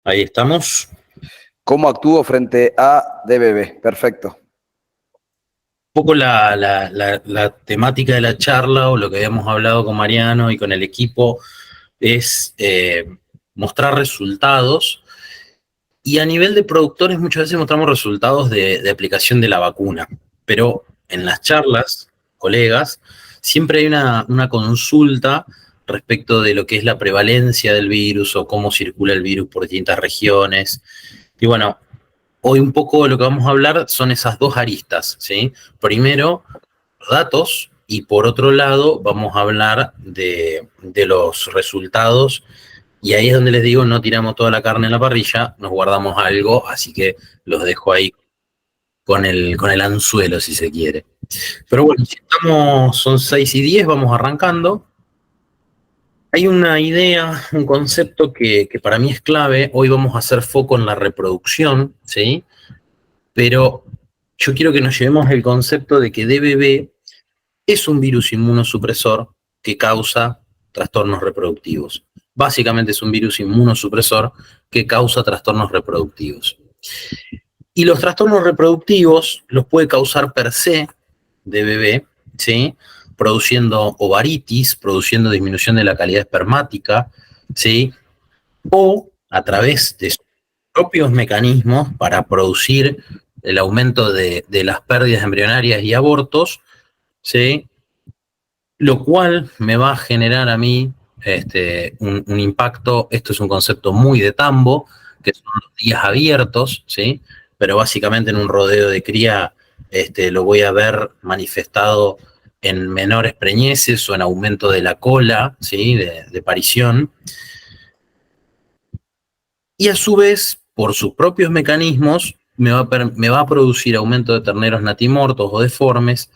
Ahí estamos. ¿Cómo actúo frente a DBB? Perfecto. Un poco la temática de la charla o lo que habíamos hablado con Mariano y con el equipo es mostrar resultados. Y a nivel de productores muchas veces mostramos resultados de aplicación de la vacuna. Pero en las charlas, colegas, siempre hay una consulta respecto de lo que es la prevalencia del virus o cómo circula el virus por distintas regiones. Y bueno, hoy un poco de lo que vamos a hablar son esas dos aristas, ¿sí? Primero, datos, y por otro lado vamos a hablar de los resultados, y ahí es donde les digo, no tiramos toda la carne en la parrilla, nos guardamos algo, así que los dejo ahí con el anzuelo, si se quiere. Pero bueno, si estamos, son 6:10, vamos arrancando. Hay una idea, un concepto que para mí es clave. Hoy vamos a hacer foco en la reproducción, ¿sí? Pero yo quiero que nos llevemos el concepto de que DBB es un virus inmunosupresor que causa trastornos reproductivos. Básicamente es un virus inmunosupresor que causa trastornos reproductivos. Y los trastornos reproductivos los puede causar per se DBB, ¿sí? Produciendo ovaritis, produciendo disminución de la calidad espermática, ¿sí? O a través de sus propios mecanismos para producir el aumento de las pérdidas embrionarias y abortos, ¿sí? Lo cual me va a generar a mí un impacto. Esto es un concepto muy de tambo, que son los días abiertos, ¿sí? Pero básicamente en un rodeo de cría lo voy a ver manifestado en menores preñeces o en aumento de la cola, ¿sí? de parición. Y a su vez, por sus propios mecanismos, me va a producir aumento de terneros natimortos o deformes.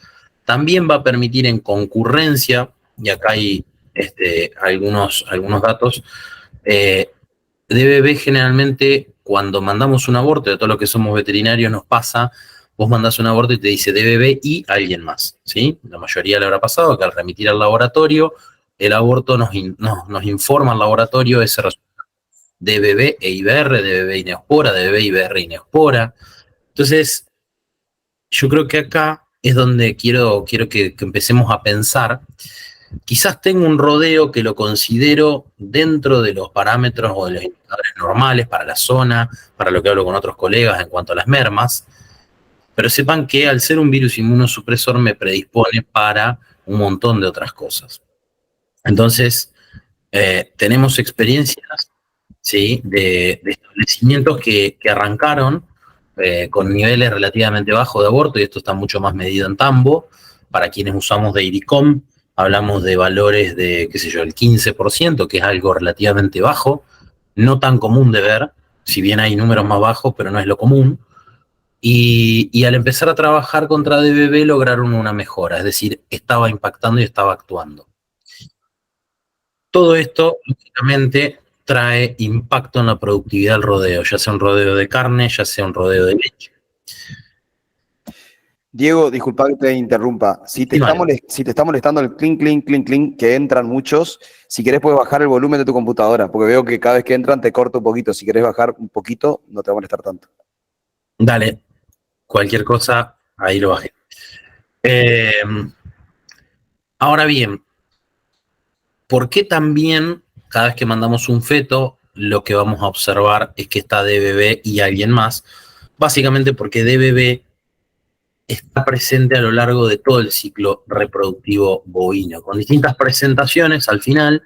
También va a permitir en concurrencia, y acá hay algunos datos, DBB generalmente cuando mandamos un aborto, de todo lo que somos veterinarios nos pasa, vos mandás un aborto y te dice DBB y alguien más, ¿sí? La mayoría le habrá pasado que al remitir al laboratorio, el aborto nos informa al laboratorio ese resultado. DBB e IBR, DBB y Neospora, DBB, IBR y Neospora. Entonces, yo creo que acá es donde quiero que empecemos a pensar. Quizás tengo un rodeo que lo considero dentro de los parámetros o de los indicadores normales para la zona, para lo que hablo con otros colegas en cuanto a las mermas, pero sepan que al ser un virus inmunosupresor me predispone para un montón de otras cosas. Entonces, tenemos experiencias, ¿sí? de establecimientos que arrancaron con niveles relativamente bajos de aborto, y esto está mucho más medido en tambo. Para quienes usamos de IRICOM, hablamos de valores de, qué sé yo, el 15%, que es algo relativamente bajo, no tan común de ver, si bien hay números más bajos, pero no es lo común. Y al empezar a trabajar contra DBB lograron una mejora, es decir, estaba impactando y estaba actuando. Todo esto, lógicamente, trae impacto en la productividad del rodeo, ya sea un rodeo de carne, ya sea un rodeo de leche. Diego, disculpa que te interrumpa. Si te está molestando el clink, clink, clink, clink, que entran muchos, si querés puedes bajar el volumen de tu computadora, porque veo que cada vez que entran te corta un poquito. Si querés bajar un poquito, no te va a molestar tanto. Dale, cualquier cosa, ahí lo bajé. Ahora bien, ¿por qué también cada vez que mandamos un feto lo que vamos a observar es que está DBB y alguien más? Básicamente porque DBB está presente a lo largo de todo el ciclo reproductivo bovino, con distintas presentaciones al final,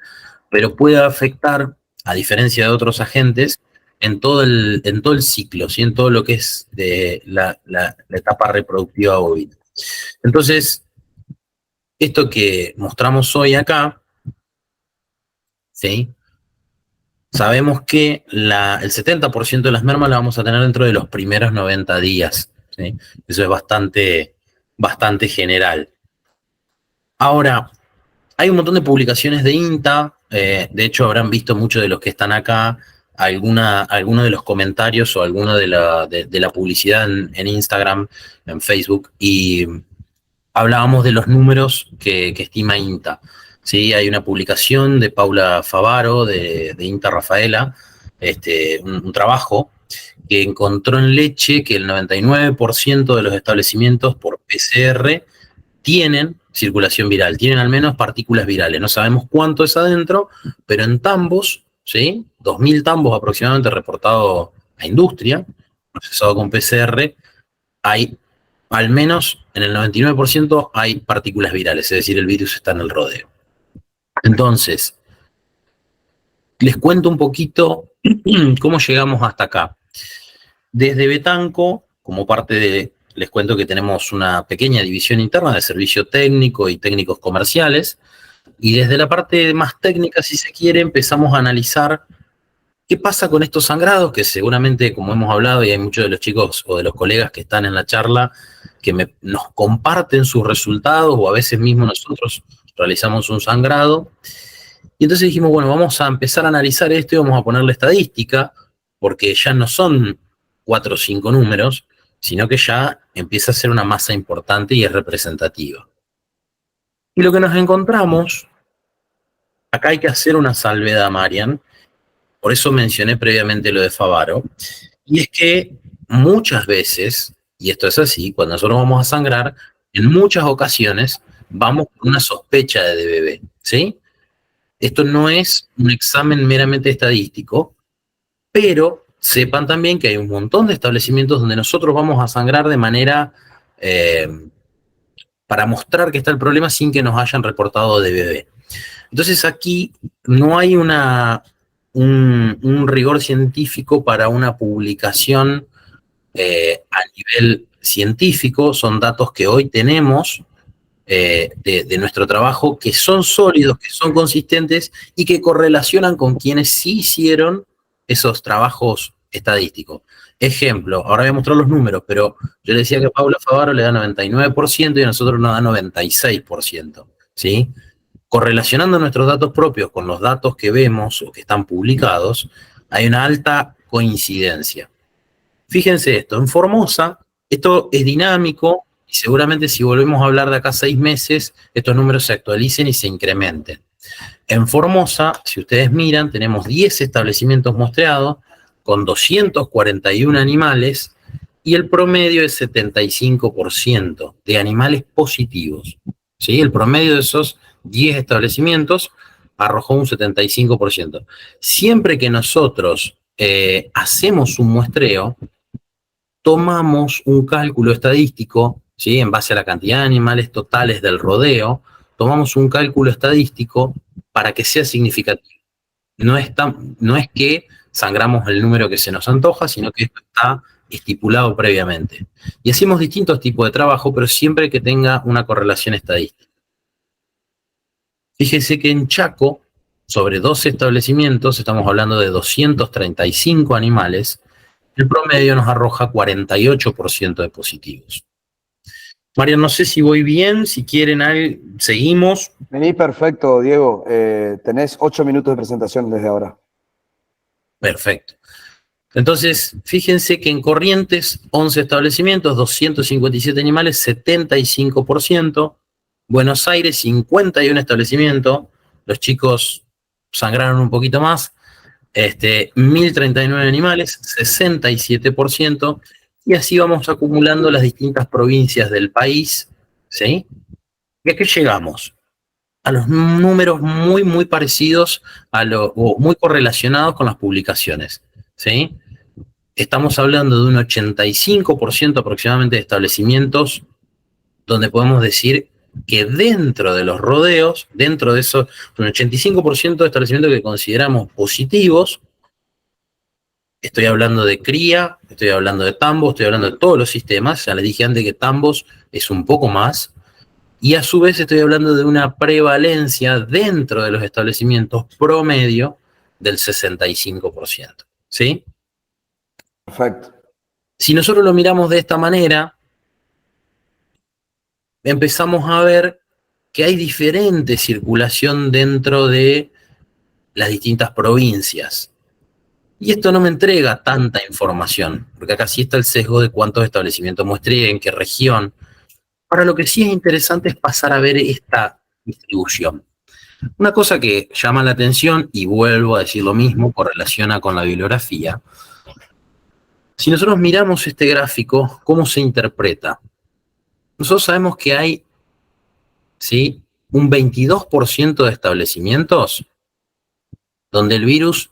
pero puede afectar, a diferencia de otros agentes, en todo el ciclo, ¿sí? En todo lo que es de la etapa reproductiva bovina. Entonces, esto que mostramos hoy acá, ¿sí? Sabemos que el 70% de las mermas las vamos a tener dentro de los primeros 90 días, ¿sí? Eso es bastante general. Ahora, hay un montón de publicaciones de INTA, de hecho habrán visto muchos de los que están acá, alguno de los comentarios o alguno de la publicidad en Instagram, en Facebook, y hablábamos de los números que estima INTA. ¿Sí? Hay una publicación de Paula Favaro, de INTA Rafaela, un trabajo que encontró en leche que el 99% de los establecimientos por PCR tienen circulación viral, tienen al menos partículas virales. No sabemos cuánto es adentro, pero en tambos, ¿sí? 2.000 tambos aproximadamente reportado a industria, procesado con PCR, hay al menos en el 99% hay partículas virales, es decir, el virus está en el rodeo. Entonces, les cuento un poquito cómo llegamos hasta acá. Desde Betanco, como parte de, les cuento que tenemos una pequeña división interna de servicio técnico y técnicos comerciales, y desde la parte más técnica, si se quiere, empezamos a analizar qué pasa con estos sangrados, que seguramente, como hemos hablado, y hay muchos de los chicos o de los colegas que están en la charla, que nos comparten sus resultados, o a veces mismo nosotros realizamos un sangrado. Y entonces dijimos, bueno, vamos a empezar a analizar esto y vamos a ponerle estadística, porque ya no son 4 o 5 números, sino que ya empieza a ser una masa importante y es representativa. Y lo que nos encontramos, acá hay que hacer una salvedad, Marian, por eso mencioné previamente lo de Favaro, y es que muchas veces, y esto es así, cuando nosotros vamos a sangrar, en muchas ocasiones vamos con una sospecha de DBV, ¿sí? Esto no es un examen meramente estadístico, pero sepan también que hay un montón de establecimientos donde nosotros vamos a sangrar de manera para mostrar que está el problema sin que nos hayan reportado DBV. Entonces aquí no hay un rigor científico para una publicación a nivel científico, son datos que hoy tenemos de nuestro trabajo, que son sólidos, que son consistentes y que correlacionan con quienes sí hicieron esos trabajos estadísticos. Ejemplo, ahora voy a mostrar los números, pero yo le decía que a Paula Favaro le da 99% y a nosotros nos da 96%, ¿sí? Correlacionando nuestros datos propios con los datos que vemos o que están publicados, hay una alta coincidencia. Fíjense esto, en Formosa, esto es dinámico y seguramente si volvemos a hablar de acá 6 meses, estos números se actualicen y se incrementen. En Formosa, si ustedes miran, tenemos 10 establecimientos muestreados con 241 animales y el promedio es 75% de animales positivos, ¿sí? El promedio de esos 10 establecimientos arrojó un 75%. Siempre que nosotros hacemos un muestreo, tomamos un cálculo estadístico, ¿sí? En base a la cantidad de animales totales del rodeo, tomamos un cálculo estadístico para que sea significativo. No es que sangramos el número que se nos antoja, sino que esto está estipulado previamente. Y hacemos distintos tipos de trabajo, pero siempre que tenga una correlación estadística. Fíjese que en Chaco, sobre 12 establecimientos, estamos hablando de 235 animales, el promedio nos arroja 48% de positivos. Mario, no sé si voy bien, si quieren seguimos. Vení perfecto, Diego. Tenés 8 minutos de presentación desde ahora. Perfecto. Entonces, fíjense que en Corrientes, 11 establecimientos, 257 animales, 75%. Buenos Aires, 51 establecimientos. Los chicos sangraron un poquito más. 1.039 animales, 67%. Y así vamos acumulando las distintas provincias del país, ¿sí? ¿Y a qué llegamos? A los números muy, muy parecidos o muy correlacionados con las publicaciones, ¿sí? Estamos hablando de un 85% aproximadamente de establecimientos donde podemos decir que dentro de los rodeos, dentro de esos, un 85% de establecimientos que consideramos positivos. Estoy hablando de cría, estoy hablando de tambos, estoy hablando de todos los sistemas. Ya les dije antes que tambos es un poco más. Y a su vez estoy hablando de una prevalencia dentro de los establecimientos promedio del 65%. ¿Sí? Perfecto. Si nosotros lo miramos de esta manera, empezamos a ver que hay diferente circulación dentro de las distintas provincias. Y esto no me entrega tanta información, porque acá sí está el sesgo de cuántos establecimientos muestré, en qué región. Ahora, lo que sí es interesante es pasar a ver esta distribución. Una cosa que llama la atención, y vuelvo a decir lo mismo, correlaciona con la bibliografía. Si nosotros miramos este gráfico, ¿cómo se interpreta? Nosotros sabemos que hay, ¿sí?, un 22% de establecimientos donde el virus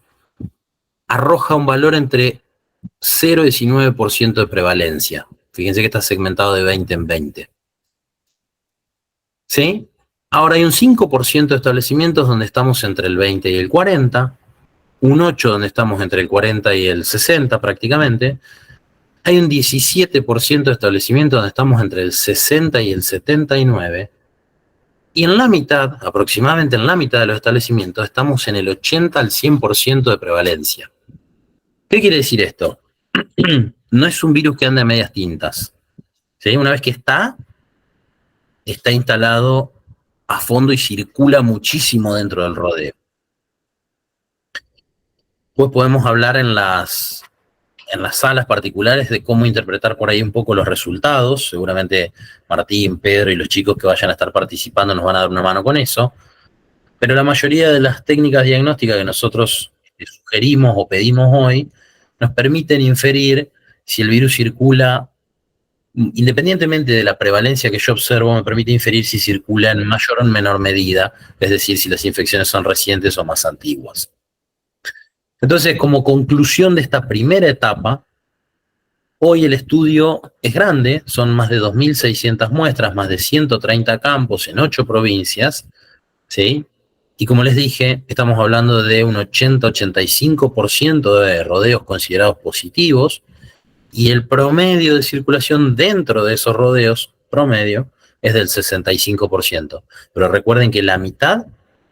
arroja un valor entre 0 y 19% de prevalencia. Fíjense que está segmentado de 20 en 20. ¿Sí? Ahora hay un 5% de establecimientos donde estamos entre el 20 y el 40, un 8% donde estamos entre el 40 y el 60 prácticamente. Hay un 17% de establecimientos donde estamos entre el 60 y el 79. Y en la mitad, aproximadamente en la mitad de los establecimientos, estamos en el 80 al 100% de prevalencia. ¿Qué quiere decir esto? No es un virus que anda a medias tintas. ¿Sí? Una vez que está instalado a fondo y circula muchísimo dentro del rodeo. Pues podemos hablar en las salas particulares de cómo interpretar por ahí un poco los resultados. Seguramente Martín, Pedro y los chicos que vayan a estar participando nos van a dar una mano con eso. Pero la mayoría de las técnicas diagnósticas que nosotros sugerimos o pedimos hoy nos permiten inferir si el virus circula, independientemente de la prevalencia que yo observo, me permite inferir si circula en mayor o en menor medida, es decir, si las infecciones son recientes o más antiguas. Entonces, como conclusión de esta primera etapa, hoy el estudio es grande, son más de 2.600 muestras, más de 130 campos en 8 provincias, ¿sí? Y como les dije, estamos hablando de un 80-85% de rodeos considerados positivos, y el promedio de circulación dentro de esos rodeos, promedio, es del 65%. Pero recuerden que la mitad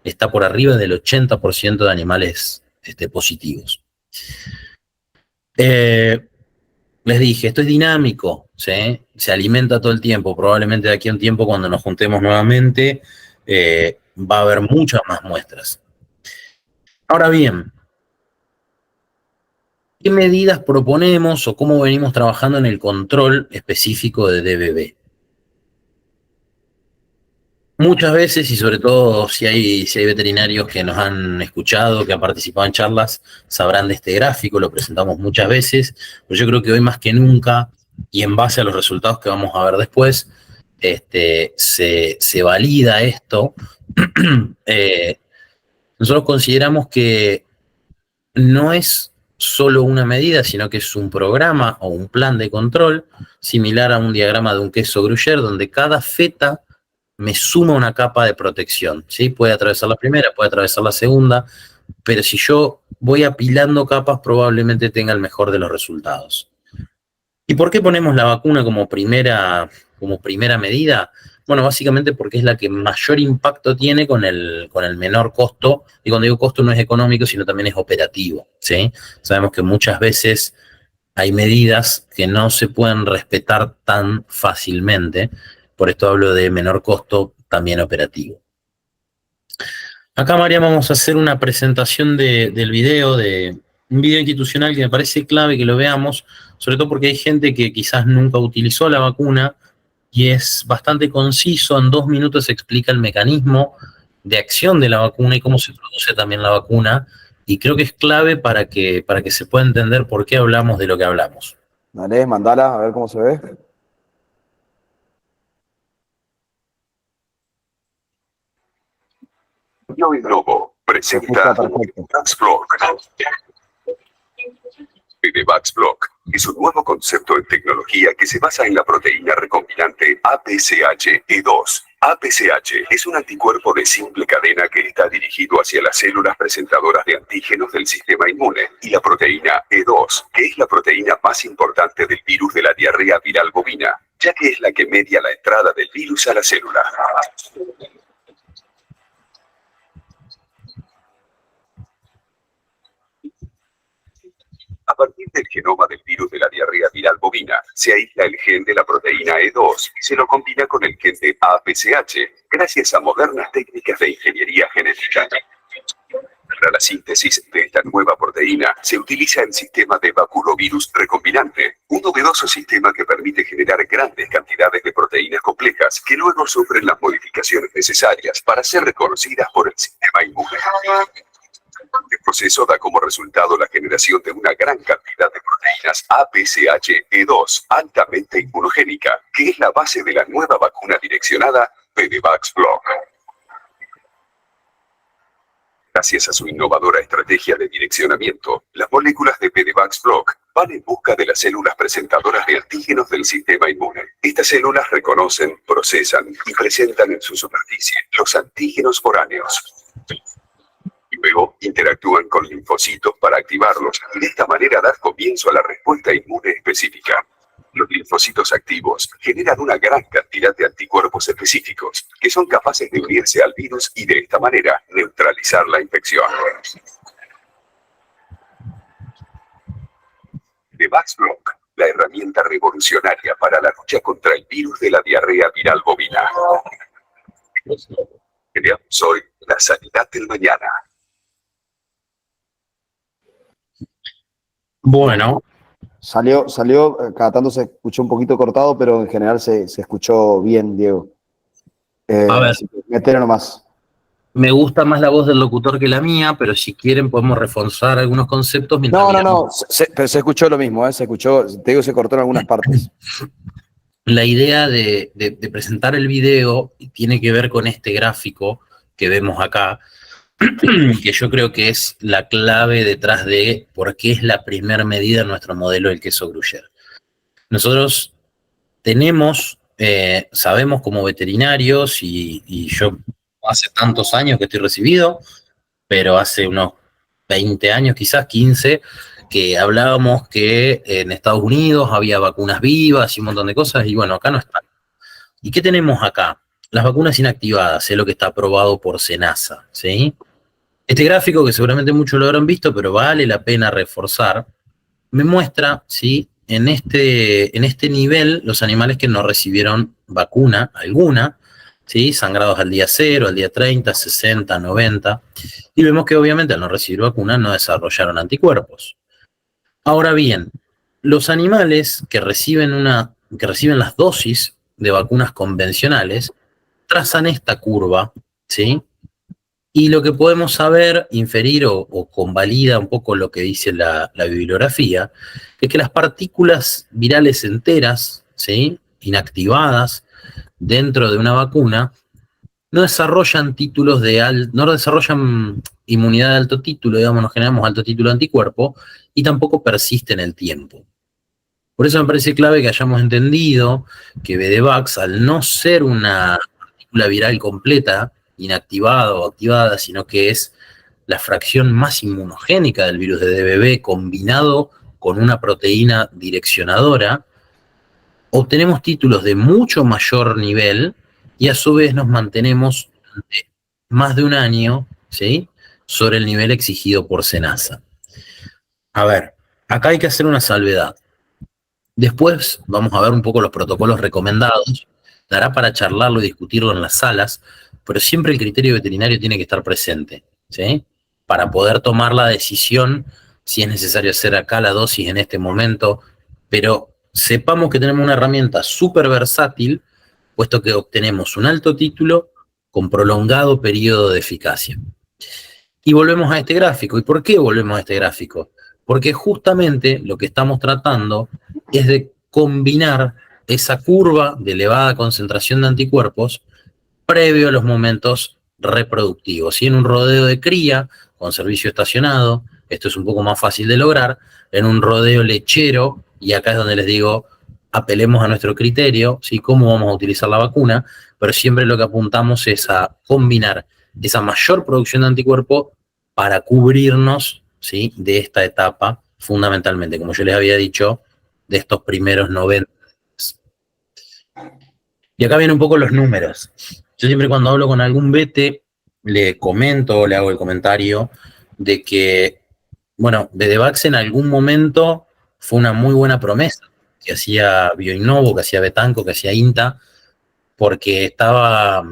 está por arriba del 80% de animales positivos. Les dije, esto es dinámico, ¿sí? Se alimenta todo el tiempo. Probablemente de aquí a un tiempo, cuando nos juntemos nuevamente, va a haber muchas más muestras. Ahora bien, ¿qué medidas proponemos o cómo venimos trabajando en el control específico de DBV? Muchas veces, y sobre todo si hay veterinarios que nos han escuchado, que han participado en charlas, sabrán de este gráfico, lo presentamos muchas veces, pero yo creo que hoy más que nunca, y en base a los resultados que vamos a ver después, se valida esto. Nosotros consideramos que no es solo una medida, sino que es un programa o un plan de control similar a un diagrama de un queso Gruyère, donde cada feta me suma una capa de protección, ¿sí? Puede atravesar la primera, puede atravesar la segunda, pero si yo voy apilando capas, probablemente tenga el mejor de los resultados. ¿Y por qué ponemos la vacuna como primera medida? Bueno, básicamente porque es la que mayor impacto tiene con el menor costo, y cuando digo costo no es económico, sino también es operativo, ¿sí? Sabemos que muchas veces hay medidas que no se pueden respetar tan fácilmente, por esto hablo de menor costo, también operativo. Acá, María, vamos a hacer una presentación del video, un video institucional que me parece clave que lo veamos, sobre todo porque hay gente que quizás nunca utilizó la vacuna, y es bastante conciso, en 2 minutos explica el mecanismo de acción de la vacuna y cómo se produce también la vacuna, y creo que es clave para que se pueda entender por qué hablamos de lo que hablamos. Dale, mandala, a ver cómo se ve. Yo y Globo presenta VaxBlock. VaxBlock es un nuevo concepto en tecnología que se basa en la proteína recombinante APCH-E2. APCH es un anticuerpo de simple cadena que está dirigido hacia las células presentadoras de antígenos del sistema inmune, y la proteína E2, que es la proteína más importante del virus de la diarrea viral bovina, ya que es la que media la entrada del virus a la célula. A partir del genoma del virus de la diarrea viral bovina, se aísla el gen de la proteína E2 y se lo combina con el gen de APCH, gracias a modernas técnicas de ingeniería genética. Para la síntesis de esta nueva proteína se utiliza el sistema de baculovirus recombinante, un novedoso sistema que permite generar grandes cantidades de proteínas complejas que luego sufren las modificaciones necesarias para ser reconocidas por el sistema inmune. El proceso da como resultado la generación de una gran cantidad de proteínas APCH-E2 altamente inmunogénica, que es la base de la nueva vacuna direccionada PDVax Block. Gracias a su innovadora estrategia de direccionamiento, las moléculas de PDVax Block van en busca de las células presentadoras de antígenos del sistema inmune. Estas células reconocen, procesan y presentan en su superficie los antígenos foráneos. Y luego interactúan con linfocitos para activarlos y de esta manera dar comienzo a la respuesta inmune específica. Los linfocitos activos generan una gran cantidad de anticuerpos específicos que son capaces de unirse al virus y de esta manera neutralizar la infección. PDVax Block, la herramienta revolucionaria para la lucha contra el virus de la diarrea viral bovina. Creamos hoy la sanidad del mañana. Bueno, Salió, cada tanto se escuchó un poquito cortado, pero en general se escuchó bien, Diego. a ver, Así que metele nomás. me gusta más la voz del locutor que la mía, pero si quieren podemos reforzar algunos conceptos mientras No, miramos. pero se escuchó lo mismo, se escuchó, te digo, se cortó en algunas partes. La idea de presentar el video tiene que ver con este gráfico que vemos acá, que yo creo que es la clave detrás de por qué es la primera medida en nuestro modelo del queso Gruyère. Nosotros tenemos, sabemos como veterinarios, y yo hace tantos años que estoy recibido, pero hace unos 20 años, quizás 15, que hablábamos que en Estados Unidos había vacunas vivas y un montón de cosas, y bueno, acá no están. ¿Y qué tenemos acá? Las vacunas inactivadas, es lo que está aprobado por SENASA, ¿sí? Este gráfico, que seguramente muchos lo habrán visto, pero vale la pena reforzar, me muestra, ¿sí?, en este nivel los animales que no recibieron vacuna alguna, ¿sí?, sangrados al día 0, al día 30, 60, 90, y vemos que obviamente al no recibir vacuna no desarrollaron anticuerpos. Ahora bien, los animales que reciben las dosis de vacunas convencionales trazan esta curva, ¿sí? Y lo que podemos saber, inferir o convalida un poco lo que dice la bibliografía, es que las partículas virales enteras, ¿sí?, inactivadas dentro de una vacuna, no desarrollan no desarrollan inmunidad de alto título, digamos, no generamos alto título de anticuerpo, y tampoco persisten en el tiempo. Por eso me parece clave que hayamos entendido que PDVax, al no ser una partícula viral completa, inactivada o activada, sino que es la fracción más inmunogénica del virus de DBV combinado con una proteína direccionadora, obtenemos títulos de mucho mayor nivel y a su vez nos mantenemos durante más de un año, ¿sí?, sobre el nivel exigido por SENASA. A ver, acá hay que hacer una salvedad. Después vamos a ver un poco los protocolos recomendados, dará para charlarlo y discutirlo en las salas, pero siempre el criterio veterinario tiene que estar presente, ¿sí?, para poder tomar la decisión si es necesario hacer acá la dosis en este momento, pero sepamos que tenemos una herramienta súper versátil, puesto que obtenemos un alto título con prolongado periodo de eficacia. Y volvemos a este gráfico. ¿Y por qué volvemos a este gráfico? Porque justamente lo que estamos tratando es de combinar esa curva de elevada concentración de anticuerpos previo a los momentos reproductivos. Y en un rodeo de cría, con servicio estacionado, esto es un poco más fácil de lograr. En un rodeo lechero, y acá es donde les digo, apelemos a nuestro criterio, ¿sí?, cómo vamos a utilizar la vacuna, pero siempre lo que apuntamos es a combinar esa mayor producción de anticuerpo para cubrirnos, ¿sí?, de esta etapa, fundamentalmente, como yo les había dicho, de estos primeros 90 días. Y acá vienen un poco los números. Yo siempre cuando hablo con algún vete, le comento, le hago el comentario de que, bueno, PDVax en algún momento fue una muy buena promesa que hacía Bioinnovo, que hacía Betanco, que hacía INTA, porque estaba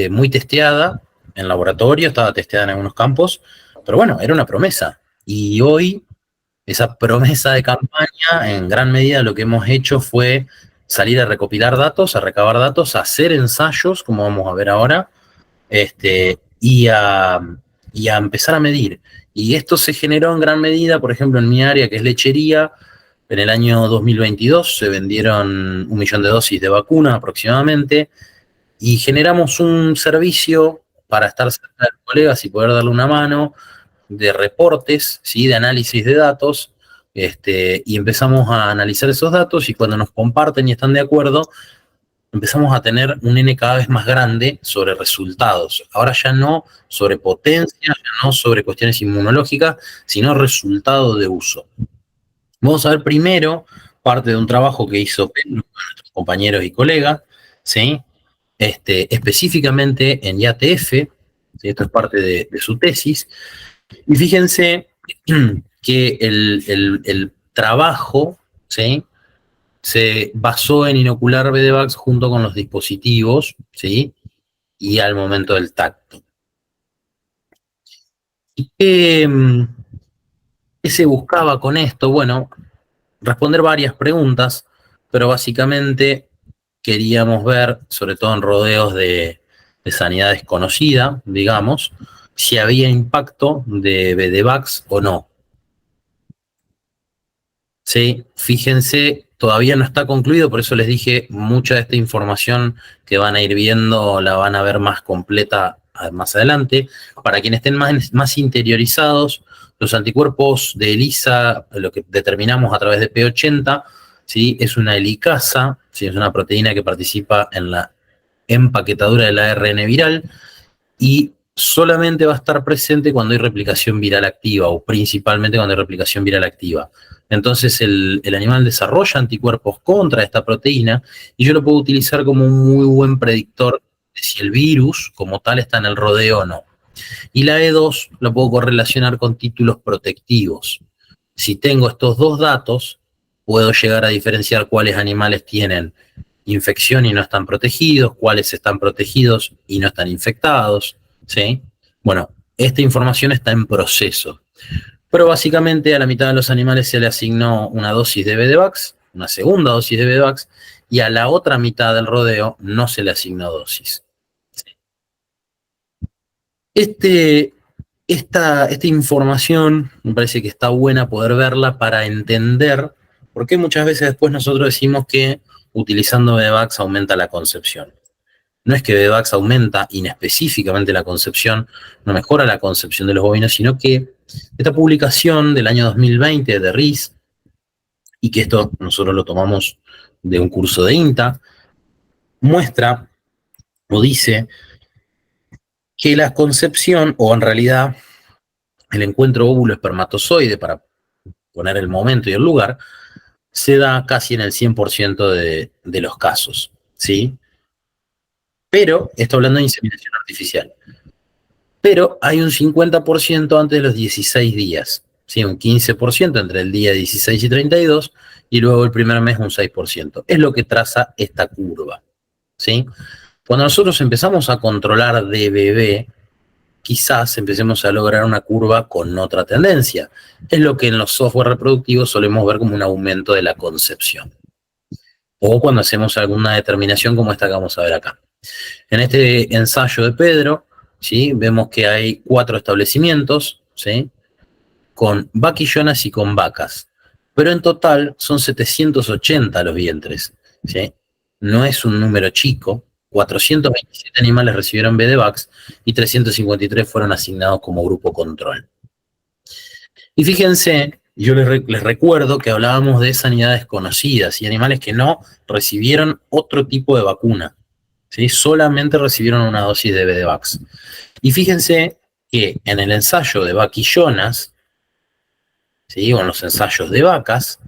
muy testeada, en laboratorio, estaba testeada en algunos campos, pero bueno, era una promesa. Y hoy, esa promesa de campaña, en gran medida lo que hemos hecho fue salir a recopilar datos, a recabar datos, a hacer ensayos, como vamos a ver ahora, y a empezar a medir. Y esto se generó en gran medida, por ejemplo, en mi área, que es lechería. En el año 2022 se vendieron 1 millón de dosis de vacuna aproximadamente, y generamos un servicio para estar cerca de los colegas y poder darle una mano de reportes, ¿sí? De análisis de datos, y empezamos a analizar esos datos, y cuando nos comparten y están de acuerdo, empezamos a tener un N cada vez más grande sobre resultados. Ahora ya no sobre potencia, ya no sobre cuestiones inmunológicas, sino resultado de uso. Vamos a ver primero parte de un trabajo que hizo Pedro con nuestros compañeros y colegas, ¿sí? Específicamente en IATF, ¿sí? Esto es parte de su tesis, y fíjense que el trabajo, ¿sí? Se basó en inocular VDVAX junto con los dispositivos, ¿sí? Y al momento del tacto. ¿Y qué se buscaba con esto? Bueno, responder varias preguntas, pero básicamente queríamos ver, sobre todo en rodeos de sanidad desconocida, digamos, si había impacto de VDVAX o no. Sí, fíjense, todavía no está concluido, por eso les dije, mucha de esta información que van a ir viendo la van a ver más completa más adelante. Para quienes estén más interiorizados, los anticuerpos de ELISA, lo que determinamos a través de P80, ¿sí? Es una helicasa, ¿sí? Es una proteína que participa en la empaquetadura del ARN viral, y solamente va a estar presente cuando hay replicación viral activa, o principalmente cuando hay replicación viral activa. Entonces el animal desarrolla anticuerpos contra esta proteína, y yo lo puedo utilizar como un muy buen predictor de si el virus como tal está en el rodeo o no. Y la E2 lo puedo correlacionar con títulos protectivos. Si tengo estos dos datos, puedo llegar a diferenciar cuáles animales tienen infección y no están protegidos, cuáles están protegidos y no están infectados, ¿sí? Bueno, esta información está en proceso. Pero básicamente a la mitad de los animales se le asignó una dosis de VDVAX, una segunda dosis de VDVAX, y a la otra mitad del rodeo no se le asignó dosis. Esta información me parece que está buena poder verla para entender por qué muchas veces después nosotros decimos que utilizando VDVAX aumenta la concepción. No es que VDVAX aumenta inespecíficamente la concepción, no mejora la concepción de los bovinos, sino que esta publicación del año 2020 de RIS, y que esto nosotros lo tomamos de un curso de INTA, muestra o dice que la concepción, o en realidad el encuentro óvulo-espermatozoide, para poner el momento y el lugar, se da casi en el 100% de los casos, ¿sí? Pero, esto hablando de inseminación artificial, pero hay un 50% antes de los 16 días, ¿sí? Un 15% entre el día 16 y 32, y luego el primer mes un 6%. Es lo que traza esta curva, ¿sí? Cuando nosotros empezamos a controlar de bebé, quizás empecemos a lograr una curva con otra tendencia. Es lo que en los software reproductivos solemos ver como un aumento de la concepción. O cuando hacemos alguna determinación como esta que vamos a ver acá. En este ensayo de Pedro, ¿sí? Vemos que hay 4 establecimientos, ¿sí? Con vaquillonas y con vacas. Pero en total son 780 los vientres, ¿sí? No es un número chico. 427 animales recibieron VDVAX y 353 fueron asignados como grupo control. Y fíjense, yo les recuerdo que hablábamos de sanidades conocidas y animales que no recibieron otro tipo de vacuna, ¿sí? Solamente recibieron una dosis de VDVAX. Y fíjense que en el ensayo de vaquillonas, ¿sí? O en los ensayos de vacas,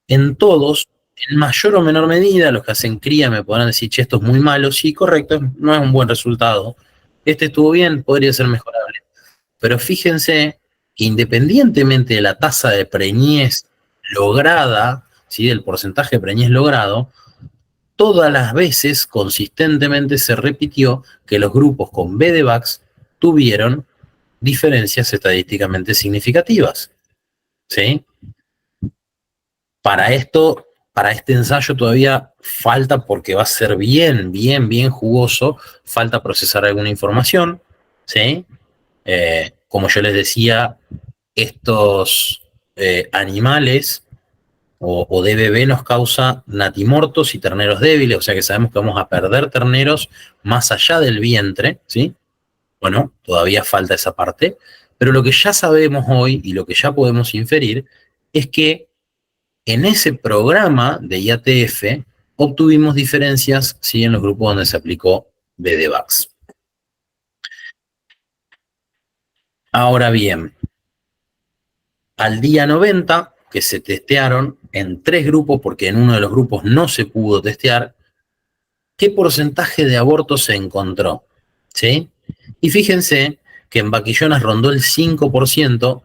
en todos, en mayor o menor medida, los que hacen cría me podrán decir, che, esto es muy malo. Sí, correcto, no es un buen resultado. Este estuvo bien, podría ser mejorable. Pero fíjense que independientemente de la tasa de preñez lograda, ¿sí? Del porcentaje de preñez logrado, todas las veces consistentemente se repitió que los grupos con BDVAX tuvieron diferencias estadísticamente significativas, ¿sí? Para este ensayo todavía falta, porque va a ser bien jugoso, falta procesar alguna información, ¿sí? Como yo les decía, estos animales o DBB nos causa natimortos y terneros débiles, o sea que sabemos que vamos a perder terneros más allá del vientre, ¿sí? Bueno, todavía falta esa parte, pero lo que ya sabemos hoy y lo que ya podemos inferir es que en ese programa de IATF obtuvimos diferencias, ¿sí?, en los grupos donde se aplicó BDVAX. Ahora bien, al día 90, que se testearon en 3 grupos, porque en uno de los grupos no se pudo testear, ¿qué porcentaje de abortos se encontró? ¿Sí? Y fíjense que en Vaquillonas rondó el 5%,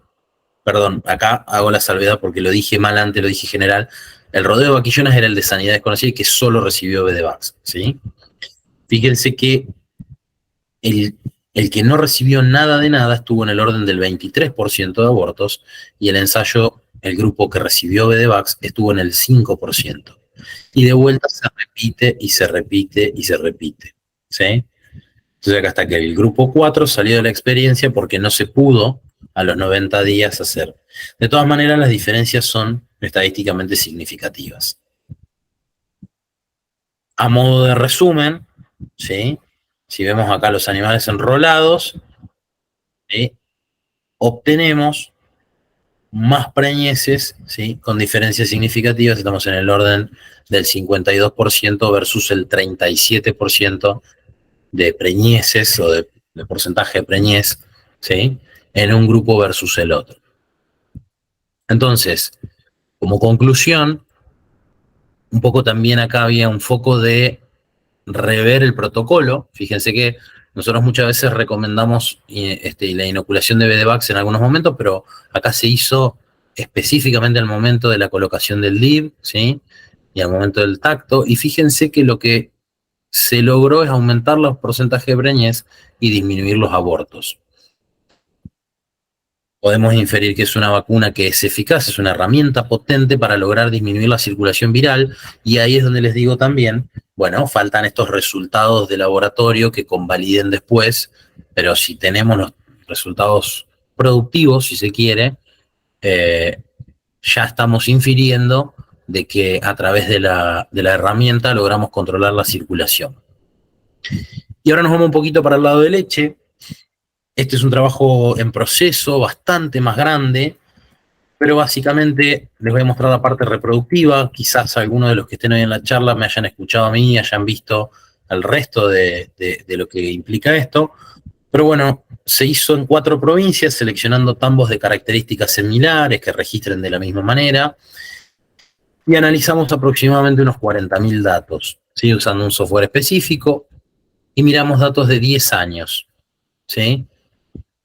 perdón, acá hago la salvedad porque lo dije mal antes, lo dije general, el rodeo de Vaquillonas era el de Sanidad Desconocida y que solo recibió BDVAX, ¿sí? Fíjense que el que no recibió nada de nada estuvo en el orden del 23% de abortos, y el ensayo, el grupo que recibió BDVAX, estuvo en el 5%. Y de vuelta se repite y se repite y se repite, ¿sí? Entonces acá está que el grupo 4 salió de la experiencia porque no se pudo a los 90 días hacer. De todas maneras, las diferencias son estadísticamente significativas. A modo de resumen, ¿sí?, si vemos acá los animales enrolados, ¿sí?, obtenemos más preñeces, ¿sí?, con diferencias significativas. Estamos en el orden del 52% versus el 37% de preñeces o de porcentaje de preñez, ¿sí?, en un grupo versus el otro. Entonces, como conclusión, un poco también acá había un foco de rever el protocolo. Fíjense que nosotros muchas veces recomendamos la inoculación de BDVAX en algunos momentos, pero acá se hizo específicamente al momento de la colocación del DIV, ¿sí?, y al momento del tacto, y fíjense que lo que se logró es aumentar los porcentajes de preñez y disminuir los abortos. Podemos inferir que es una vacuna que es eficaz, es una herramienta potente para lograr disminuir la circulación viral, y ahí es donde les digo también, bueno, faltan estos resultados de laboratorio que convaliden después, pero si tenemos los resultados productivos, si se quiere, ya estamos infiriendo de que a través de la herramienta logramos controlar la circulación. Y ahora nos vamos un poquito para el lado de leche. Este es un trabajo en proceso bastante más grande, pero básicamente les voy a mostrar la parte reproductiva. Quizás algunos de los que estén hoy en la charla me hayan escuchado a mí, hayan visto al resto de lo que implica esto. Pero bueno, se hizo en 4 provincias, seleccionando tambos de características similares que registren de la misma manera, y analizamos aproximadamente unos 40.000 datos, ¿sí?, usando un software específico, y miramos datos de 10 años, ¿sí?,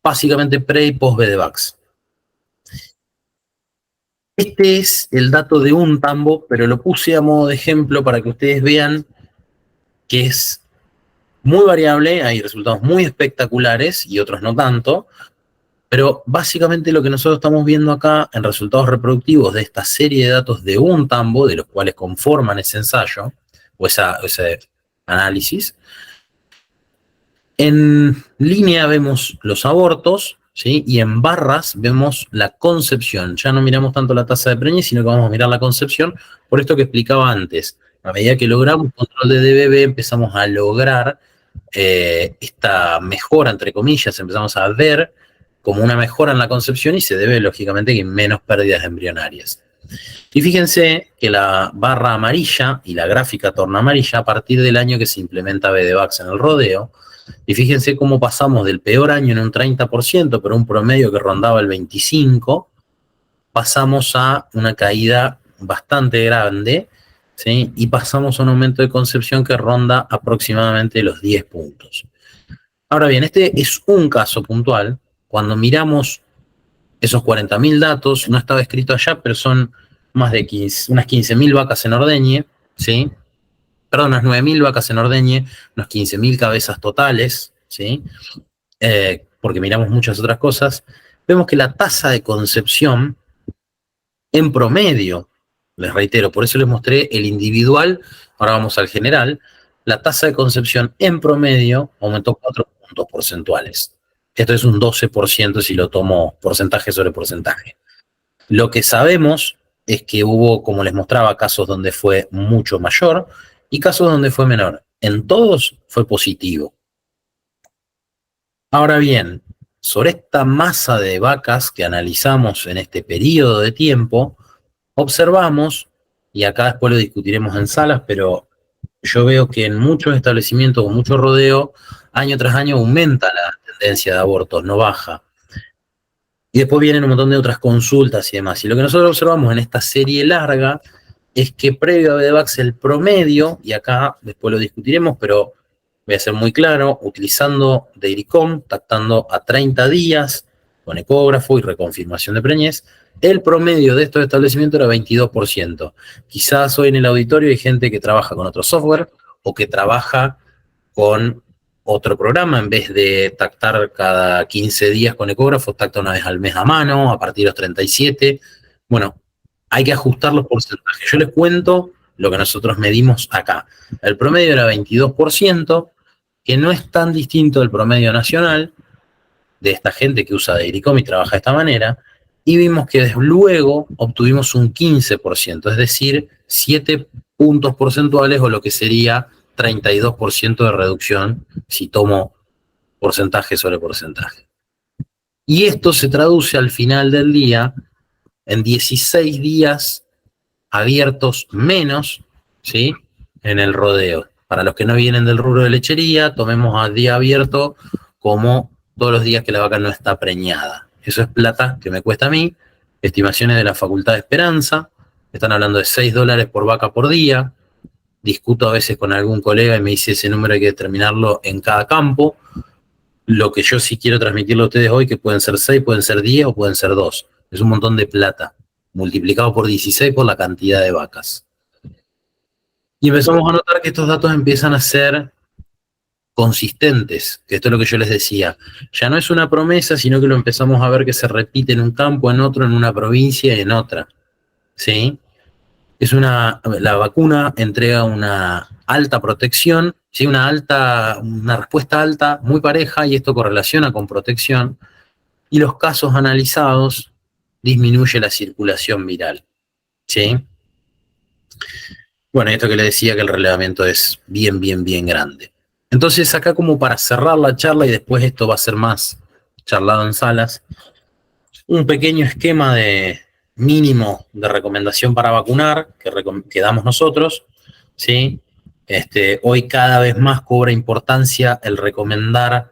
básicamente pre y post BDVAX. Este es el dato de un tambo, pero lo puse a modo de ejemplo para que ustedes vean que es muy variable, hay resultados muy espectaculares y otros no tanto, pero básicamente lo que nosotros estamos viendo acá en resultados reproductivos de esta serie de datos de un tambo, de los cuales conforman ese ensayo o ese análisis. En línea vemos los abortos, ¿sí?, y en barras vemos la concepción. Ya no miramos tanto la tasa de preñez, sino que vamos a mirar la concepción, por esto que explicaba antes. A medida que logramos control de DBB, empezamos a lograr esta mejora, entre comillas, empezamos a ver como una mejora en la concepción, y se debe, lógicamente, que hay menos pérdidas embrionarias. Y fíjense que la barra amarilla y la gráfica torna amarilla a partir del año que se implementa BDVAX en el rodeo. Y fíjense cómo pasamos del peor año en un 30%, pero un promedio que rondaba el 25%, pasamos a una caída bastante grande, ¿sí?, y pasamos a un aumento de concepción que ronda aproximadamente los 10 puntos. Ahora bien, este es un caso puntual. Cuando miramos esos 40.000 datos, no estaba escrito allá, pero son más de unas 15.000 vacas en ordeñe, ¿sí?, unas 9.000 vacas en ordeñe, unas 15.000 cabezas totales, ¿sí? Porque miramos muchas otras cosas, vemos que la tasa de concepción en promedio, les reitero, por eso les mostré el individual, ahora vamos al general, la tasa de concepción en promedio aumentó 4 puntos porcentuales. Esto es un 12% si lo tomo porcentaje sobre porcentaje. Lo que sabemos es que hubo, como les mostraba, casos donde fue mucho mayor y casos donde fue menor. En todos fue positivo. Ahora bien, sobre esta masa de vacas que analizamos en este periodo de tiempo, observamos, y acá después lo discutiremos en salas, pero yo veo que en muchos establecimientos con mucho rodeo, año tras año aumenta la tendencia de abortos, no baja. Y después vienen un montón de otras consultas y demás. Y lo que nosotros observamos en esta serie larga es que previo a VDVAX el promedio, y acá después lo discutiremos, pero voy a ser muy claro, utilizando Dairycom, tactando a 30 días, con ecógrafo y reconfirmación de preñez, el promedio de estos establecimientos era 22%. Quizás hoy en el auditorio hay gente que trabaja con otro software o que trabaja con otro programa, en vez de tactar cada 15 días con ecógrafo, tacta una vez al mes a mano, a partir de los 37. Bueno, hay que ajustar los porcentajes. Yo les cuento lo que nosotros medimos acá. El promedio era 22%, que no es tan distinto del promedio nacional de esta gente que usa Dairycom y trabaja de esta manera, y vimos que desde luego obtuvimos un 15%, es decir, 7 puntos porcentuales o lo que sería 32% de reducción si tomo porcentaje sobre porcentaje. Y esto se traduce al final del día en 16 días abiertos menos, ¿sí?, en el rodeo. Para los que no vienen del rubro de lechería, tomemos a día abierto como todos los días que la vaca no está preñada. Eso es plata que me cuesta a mí. Estimaciones de la Facultad de Esperanza, están hablando de $6 por vaca por día. Discuto a veces con algún colega y me dice ese número hay que determinarlo en cada campo. Lo que yo sí quiero transmitirle a ustedes hoy, que pueden ser 6, pueden ser 10 o pueden ser 2. Es un montón de plata, multiplicado por 16 por la cantidad de vacas. Y empezamos a notar que estos datos empiezan a ser consistentes, que esto es lo que yo les decía. Ya no es una promesa, sino que lo empezamos a ver que se repite en un campo, en otro, en una provincia y en otra. ¿Sí? La vacuna entrega una alta protección, ¿sí?, una respuesta alta, muy pareja, y esto correlaciona con protección, y los casos analizados disminuye la circulación viral, ¿sí? Bueno, esto que le decía que el relevamiento es bien, bien, bien grande. Entonces acá, como para cerrar la charla, y después esto va a ser más charlado en salas, un pequeño esquema de mínimo de recomendación para vacunar que damos nosotros, ¿sí? Hoy cada vez más cobra importancia el recomendar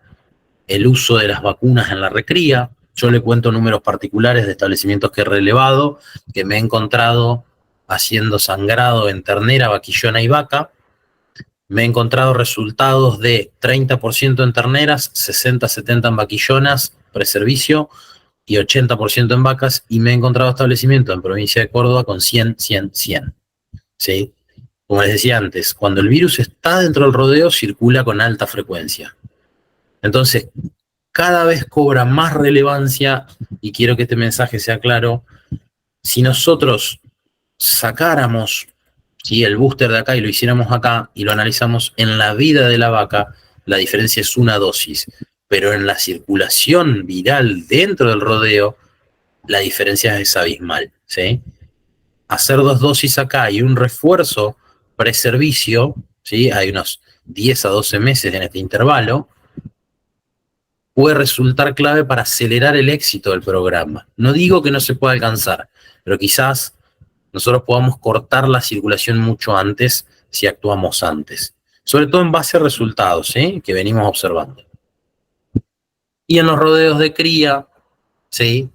el uso de las vacunas en la recría. Yo le cuento números particulares de establecimientos que he relevado, que me he encontrado haciendo sangrado en ternera, vaquillona y vaca. Me he encontrado resultados de 30% en terneras, 60-70 en vaquillonas, preservicio, y 80% en vacas, y me he encontrado establecimientos en provincia de Córdoba con 100, 100, 100. ¿Sí? Como les decía antes, cuando el virus está dentro del rodeo, circula con alta frecuencia. Entonces, cada vez cobra más relevancia, y quiero que este mensaje sea claro, si nosotros sacáramos, ¿sí?, el booster de acá y lo hiciéramos acá y lo analizamos en la vida de la vaca, la diferencia es una dosis. Pero en la circulación viral dentro del rodeo, la diferencia es abismal, ¿sí? Hacer 2 dosis acá y un refuerzo preservicio, ¿sí?, hay unos 10 a 12 meses en este intervalo, puede resultar clave para acelerar el éxito del programa. No digo que no se pueda alcanzar, pero quizás nosotros podamos cortar la circulación mucho antes si actuamos antes. Sobre todo en base a resultados, ¿sí?, que venimos observando. Y en los rodeos de cría, ¿sí?,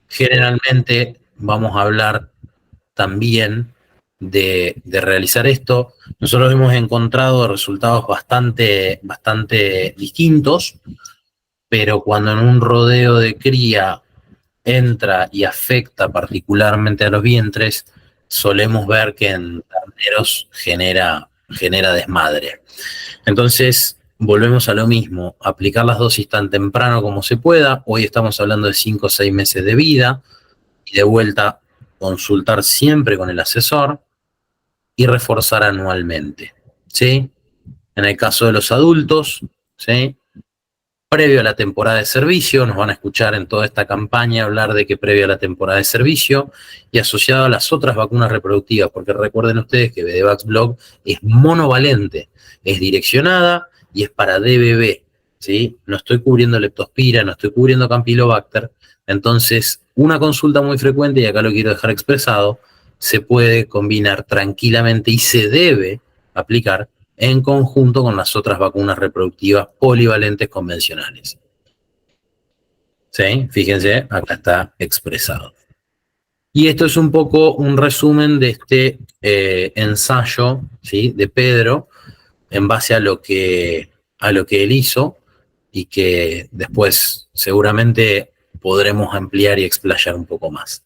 generalmente vamos a hablar también de realizar esto. Nosotros hemos encontrado resultados bastante distintos, pero cuando en un rodeo de cría entra y afecta particularmente a los vientres, solemos ver que en terneros genera genera desmadre. Entonces, volvemos a lo mismo, aplicar las dosis tan temprano como se pueda. Hoy estamos hablando de 5 o 6 meses de vida, y de vuelta, consultar siempre con el asesor y reforzar anualmente, ¿sí? En el caso de los adultos, ¿sí? Previo a la temporada de servicio, nos van a escuchar en toda esta campaña hablar de que previo a la temporada de servicio y asociado a las otras vacunas reproductivas, porque recuerden ustedes que VDVax-Blog es monovalente, es direccionada y es para DBB, ¿sí? No estoy cubriendo leptospira, no estoy cubriendo Campylobacter, entonces una consulta muy frecuente, y acá lo quiero dejar expresado, se puede combinar tranquilamente y se debe aplicar en conjunto con las otras vacunas reproductivas polivalentes convencionales. ¿Sí? Fíjense, acá está expresado. Y esto es un poco un resumen de este ensayo, ¿sí? De Pedro, en base a lo que él hizo, y que después seguramente podremos ampliar y explayar un poco más.